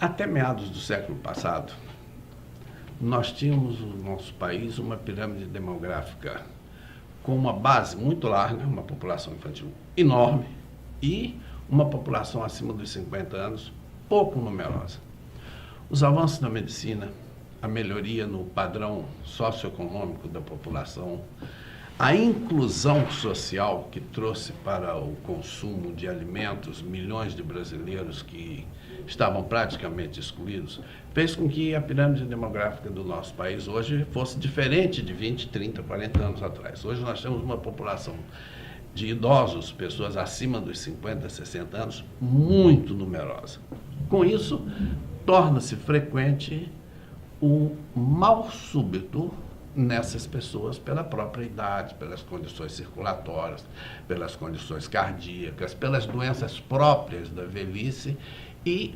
Até meados do século passado, nós tínhamos no nosso país uma pirâmide demográfica com uma base muito larga, uma população infantil enorme e uma população acima dos 50 anos pouco numerosa. Os avanços da medicina, a melhoria no padrão socioeconômico da população, a inclusão social que trouxe para o consumo de alimentos milhões de brasileiros que estavam praticamente excluídos, fez com que a pirâmide demográfica do nosso país hoje fosse diferente de 20, 30, 40 anos atrás. Hoje nós temos uma população de idosos, pessoas acima dos 50, 60 anos, muito numerosa. Com isso, torna-se frequente o mal súbito nessas pessoas pela própria idade, pelas condições circulatórias, pelas condições cardíacas, pelas doenças próprias da velhice e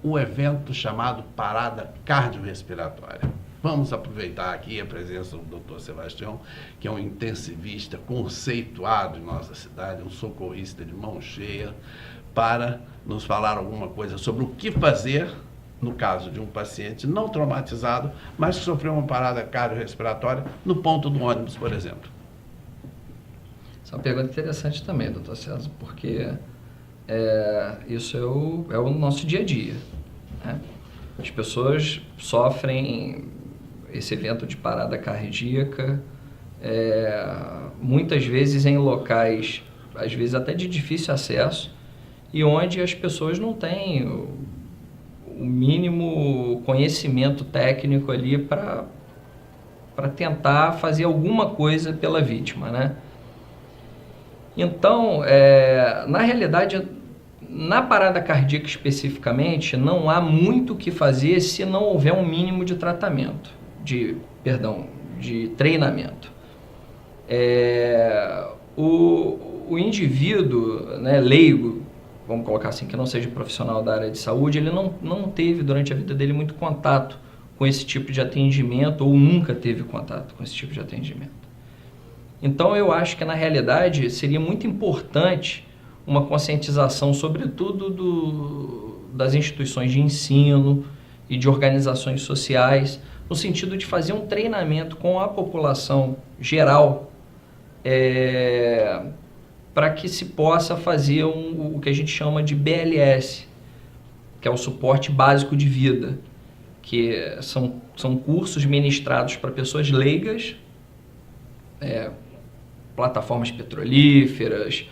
o evento chamado parada cardiorrespiratória. Vamos aproveitar aqui a presença do Dr. Sebastião, que é um intensivista conceituado em nossa cidade, um socorrista de mão cheia, para nos falar alguma coisa sobre o que fazer no caso de um paciente não traumatizado, mas que sofreu uma parada cardiorrespiratória no ponto do ônibus, por exemplo. Essa é uma pergunta interessante também, doutor César, porque isso é o nosso dia a dia, né? As pessoas sofrem esse evento de parada cardíaca, muitas vezes em locais, às vezes até de difícil acesso, e onde as pessoas não têm o mínimo conhecimento técnico ali para tentar fazer alguma coisa pela vítima, né? Então, na realidade, na parada cardíaca especificamente, não há muito o que fazer se não houver um mínimo de tratamento, de treinamento. O indivíduo, né, leigo, vamos colocar assim, que não seja profissional da área de saúde, ele não teve durante a vida dele muito contato com esse tipo de atendimento ou nunca teve contato com esse tipo de atendimento. Então eu acho que na realidade seria muito importante uma conscientização, sobretudo das instituições de ensino e de organizações sociais, no sentido de fazer um treinamento com a população geral, para que se possa fazer o que a gente chama de BLS, que é o suporte básico de vida, que são cursos ministrados para pessoas leigas, plataformas petrolíferas,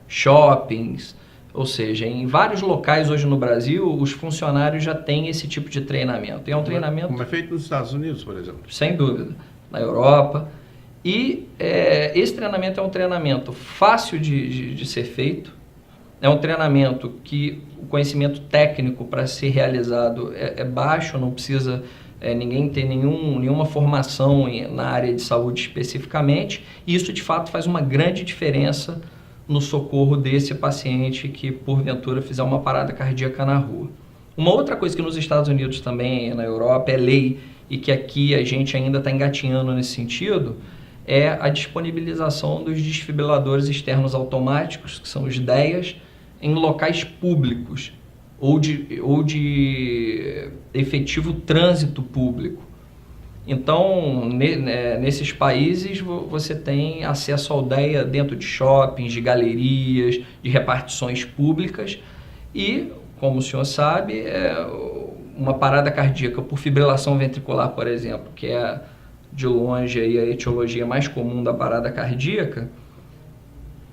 shoppings, ou seja, em vários locais hoje no Brasil, os funcionários já têm esse tipo de treinamento. E é um treinamento... Como é feito nos Estados Unidos, por exemplo? Sem dúvida. Na Europa. E esse treinamento é um treinamento fácil de ser feito, é um treinamento que o conhecimento técnico para ser realizado é baixo, não precisa ninguém ter nenhuma formação na área de saúde especificamente, e isso de fato faz uma grande diferença no socorro desse paciente que porventura fizer uma parada cardíaca na rua. Uma outra coisa que nos Estados Unidos também, na Europa, é lei, e que aqui a gente ainda está engatinhando nesse sentido, é a disponibilização dos desfibriladores externos automáticos, que são os DEAs, em locais públicos ou de efetivo trânsito público. Então, nesses países, você tem acesso ao DEA dentro de shoppings, de galerias, de repartições públicas e, como o senhor sabe, uma parada cardíaca por fibrilação ventricular, por exemplo, que é de longe aí a etiologia mais comum da parada cardíaca,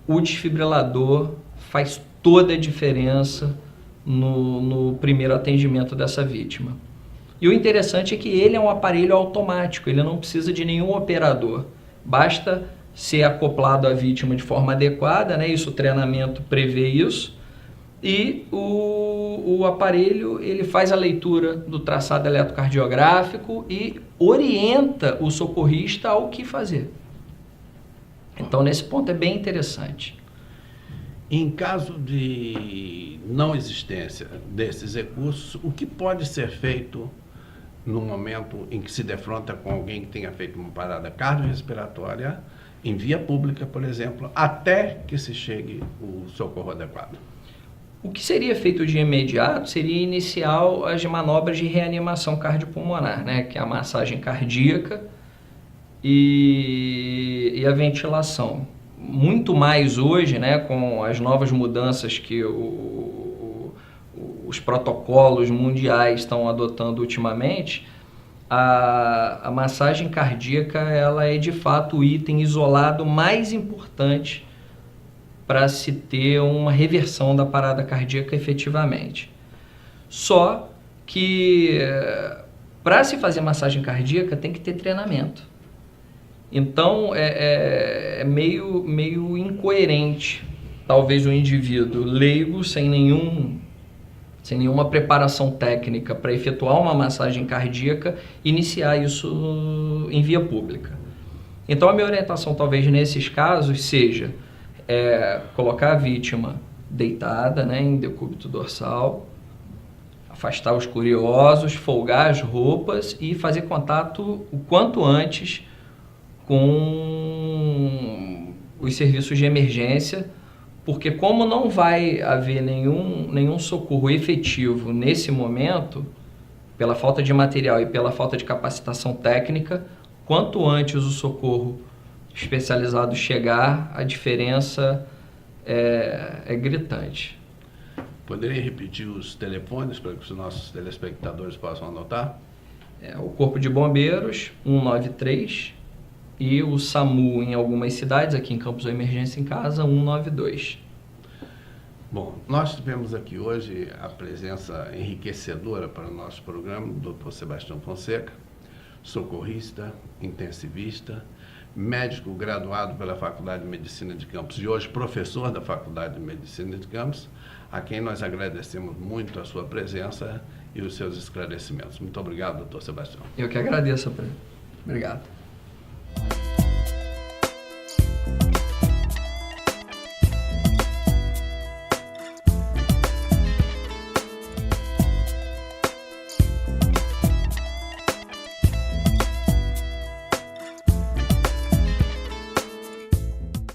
o desfibrilador faz toda a diferença no primeiro atendimento dessa vítima. E o interessante é que ele é um aparelho automático, ele não precisa de nenhum operador, basta ser acoplado à vítima de forma adequada, né? Isso, o treinamento prevê isso, e o aparelho ele faz a leitura do traçado eletrocardiográfico e orienta o socorrista ao que fazer. Então, nesse ponto é bem interessante. Em caso de não existência desses recursos, o que pode ser feito no momento em que se defronta com alguém que tenha feito uma parada cardiorrespiratória em via pública, por exemplo, até que se chegue o socorro adequado? O que seria feito de imediato seria iniciar as manobras de reanimação cardiopulmonar, né? Que é a massagem cardíaca e a ventilação. Muito mais hoje, né, com as novas mudanças que os protocolos mundiais estão adotando ultimamente, a massagem cardíaca ela é de fato o item isolado mais importante para se ter uma reversão da parada cardíaca efetivamente. Só que para se fazer massagem cardíaca tem que ter treinamento. Então é meio incoerente, talvez o indivíduo leigo, sem nenhuma preparação técnica para efetuar uma massagem cardíaca, iniciar isso em via pública. Então a minha orientação talvez nesses casos seja colocar a vítima deitada, né, em decúbito dorsal, afastar os curiosos, folgar as roupas e fazer contato o quanto antes com os serviços de emergência, porque como não vai haver nenhum socorro efetivo nesse momento, pela falta de material e pela falta de capacitação técnica, quanto antes o socorro especializado chegar, a diferença é gritante. Poderia repetir os telefones para que os nossos telespectadores possam anotar? O Corpo de Bombeiros, 193, e o SAMU em algumas cidades, aqui em Campos ou Emergência em Casa, 192. Bom, nós tivemos aqui hoje a presença enriquecedora para o nosso programa do Dr. Sebastião Fonseca, socorrista, intensivista, médico graduado pela Faculdade de Medicina de Campos e hoje professor da Faculdade de Medicina de Campos, a quem nós agradecemos muito a sua presença e os seus esclarecimentos. Muito obrigado, doutor Sebastião. Eu que agradeço, Obrigado.